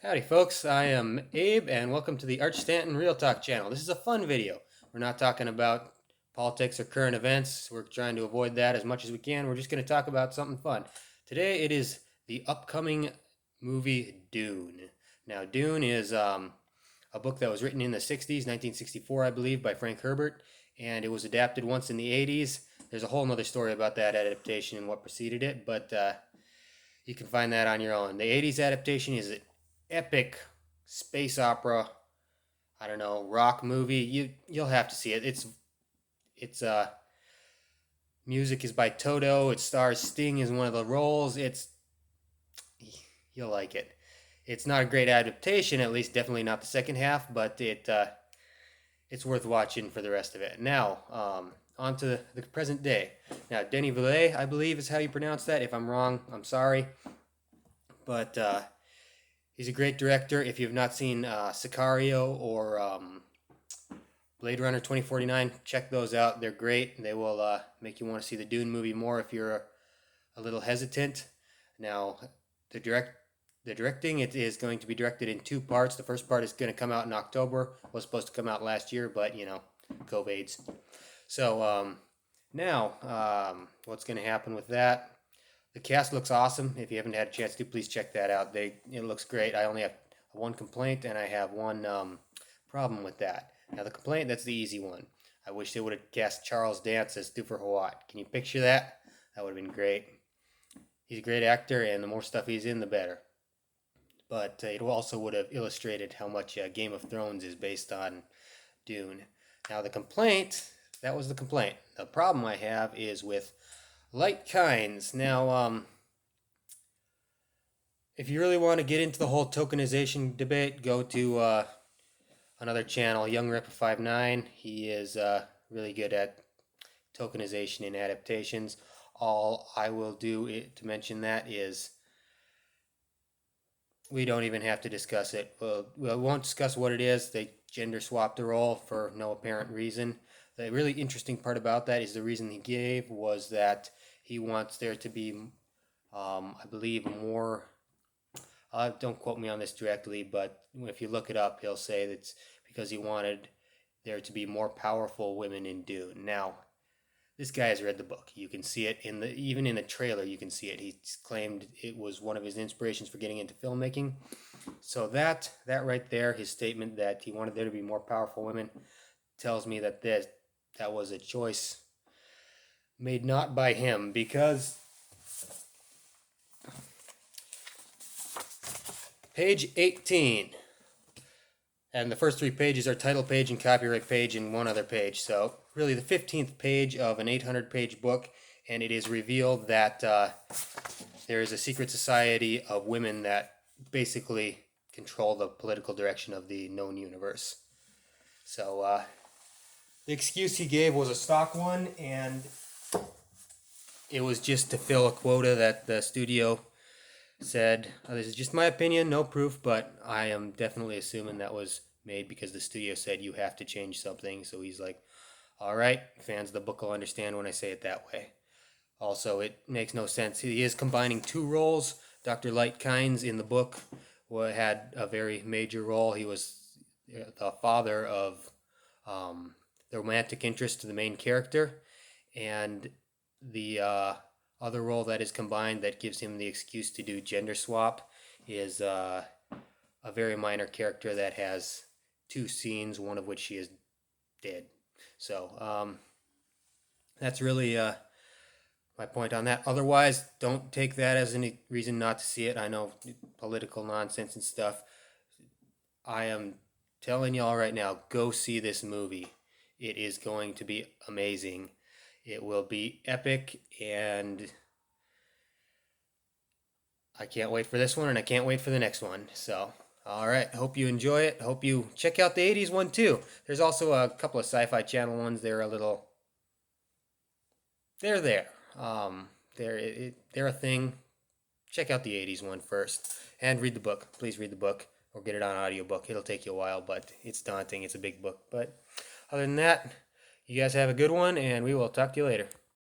Howdy folks, I am Abe and welcome to the Arch Stanton Real Talk channel. This is a fun video. We're not talking about politics or current events. We're trying to avoid that as much as we can. We're just going to talk about something fun. Today it is the upcoming movie Dune. Now Dune is a book that was written in the 60s, 1964 I believe, by Frank Herbert, and it was adapted once in the 80s. There's a whole other story about that adaptation and what preceded it, but you can find that on your own. The 80s adaptation is epic space opera. I don't know, rock movie. You'll have to see it. It's music is by Toto. It stars Sting as one of the roles. You'll like it. It's not a great adaptation, at least definitely not the second half, but it's worth watching for the rest of it. Now, on to the present day. Now, Denis Villeneuve, I believe is how you pronounce that. If I'm wrong, I'm sorry. But he's a great director. If you have not seen Sicario or Blade Runner 2049, check those out. They're great. They will make you want to see the Dune movie more if you're a little hesitant. Now, the directing, it is going to be directed in two parts. The first part is going to come out in October. It was supposed to come out last year, but, COVIDs. So, now, what's going to happen with that? The cast looks awesome. If you haven't had a chance to, please check that out. It looks great. I only have one complaint, and I have one problem with that. Now, the complaint, that's the easy one. I wish they would have cast Charles Dance as Thufir Hawat. Can you picture that? That would have been great. He's a great actor, and the more stuff he's in, the better. But it also would have illustrated how much Game of Thrones is based on Dune. Now, the complaint, that was the complaint. The problem I have is with Light Kinds. Now, if you really want to get into the whole tokenization debate, go to another channel, Young Ripper 59. He is really good at tokenization and adaptations. All I will do to mention that is we don't even have to discuss it. We won't discuss what it is. They gender swapped the role for no apparent reason. The really interesting part about that is the reason he gave was that he wants there to be, I believe, more. Don't quote me on this directly, but if you look it up, he'll say that's because he wanted there to be more powerful women in Dune. Now, this guy has read the book. You can see it even in the trailer. You can see it. He's claimed it was one of his inspirations for getting into filmmaking. So that right there, his statement that he wanted there to be more powerful women, tells me that that was a choice made not by him, because page 18, and the first three pages are title page and copyright page and one other page, so really the 15th page of an 800-page book, and it is revealed that there is a secret society of women that basically control the political direction of the known universe. So the excuse he gave was a stock one, and it was just to fill a quota that the studio said. This is just my opinion, no proof, but I am definitely assuming that was made because the studio said you have to change something. So he's like, all right, fans of the book will understand when I say it that way. Also, it makes no sense. He is combining two roles. Dr. Light Kynes in the book had a very major role. He was the father of the romantic interest to the main character, and the other role that is combined that gives him the excuse to do gender swap is a very minor character that has two scenes, one of which she is dead. So that's really my point on that. Otherwise, don't take that as any reason not to see it. I know political nonsense and stuff. I am telling y'all right now, go see this movie. It is going to be amazing. It will be epic, and I can't wait for this one, and I can't wait for the next one. So, all right, hope you enjoy it. Hope you check out the 80s one too. There's also a couple of Sci-Fi Channel ones. They're there. They're a thing. Check out the 80s one first, and read the book. Please read the book, or get it on audiobook. It'll take you a while, but it's daunting. It's a big book. But other than that, you guys have a good one, and we will talk to you later.